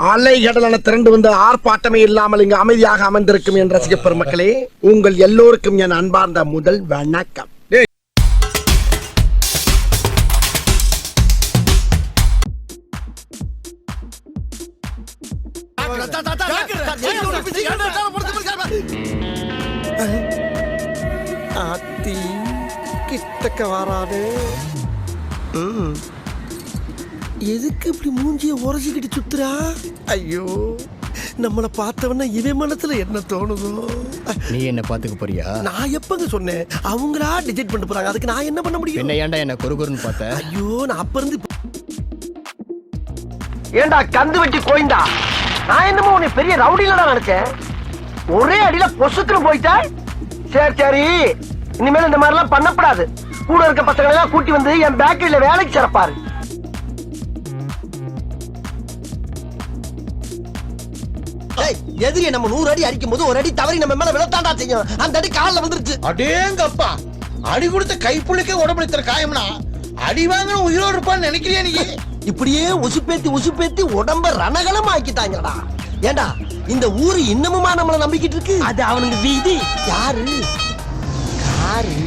அலைகடலான திரண்டு வந்து ஆர்ப்பாட்டமே இல்லாமல் இங்கு அமைதியாக அமர்ந்திருக்கும் என் ரசிக பெருமக்களே, உங்கள் எல்லோருக்கும் என் அன்பார்ந்த முதல் வணக்கம். ஆத்தி கிட்டக்க வராது. எதுக்கு இப்படி மூஞ்சிய உரசிக்கிட்டு சுத்துறா? ஐயோ, நம்மளை பார்த்தவன இவன் மனத்துல என்ன தோணுதோ? நீ என்ன பாத்துக்க போறியா? நான் எப்பங்க சொன்னேன்? அவங்களா டிசைட் பண்ணிட்டு போறாங்க, அதுக்கு நான் என்ன பண்ண முடியும்? என்ன ஏன்டா என்ன கொருன்னு பார்த்த? ஐயோ, நான் அப்ப இருந்து ஏண்டா கந்து வெட்டி கோயிந்தா, நான் என்னமோ உன்னை பெரிய ரவுடியில தான் நினைச்சேன். ஒரே அடியில பொசுக்குன்னு போயிட்டா. சரி சரி, இனிமேல் இந்த மாதிரி எல்லாம் பண்ணப்படாது. கூட இருக்க பசங்களை எல்லாம் கூட்டி வந்து என் பேக்கரியில வேலைக்கு சிறப்பாரு. எதிரியை நம்ம 100 அடி அடிக்கும் போது ஒரு அடி தவறி நம்ம மேல விழத்தாண்டா செய்யும். அந்த அடி காலில் வந்துருச்சு. அடேங்கப்பா, அடி கொடுத்த கைப்புள்ளிக்கே உடம்புல காயம்னா அடி வாங்கணும் உயிரோடு இருப்பான்னு நினைக்கிறியா நீ? இப்படியே உசுப்பேத்தி உடம்ப ரணகலம் ஆக்கிட்டாங்கடா. ஏண்டா இந்த ஊரு இன்னமுமா நம்மள நம்பிக்கிட்டு இருக்கு? அது அவனுக்கு வீதி. யாரு யாரு?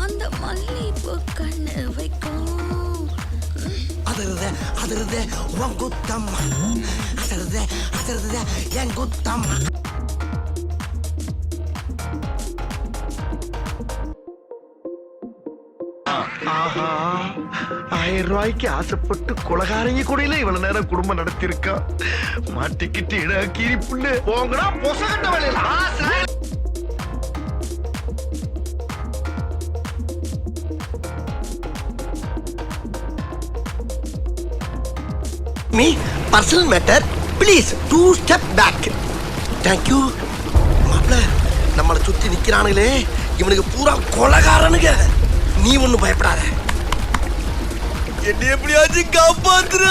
அந்த மல்லிப்பூ கண்ணு வைக்கும். அதிருதே உன் குத்தம்மா, அதிருதே என் குத்தம்மா. ஆஹா, 1000 ரூபாய்க்கு ஆசைப்பட்டு கொலகாரங்க கூடையில இவ்வளவு நேரம் குடும்பம் நடத்திருக்கா. மாட்டிக்கிட்டு இட கீரி புள்ளு போங்கடா பொசகட்ட வேலையில. Me personal matter, please 2 step back. Thank you. மாப்ள, நம்மள சுத்தி நிக்கிறானுங்களே, இவனுக்கு பூரா கொலகாரனுங்க. நீ ஒண்ணு பயப்படாத, என்ன எப்படியாச்சும் காப்பாத்துற.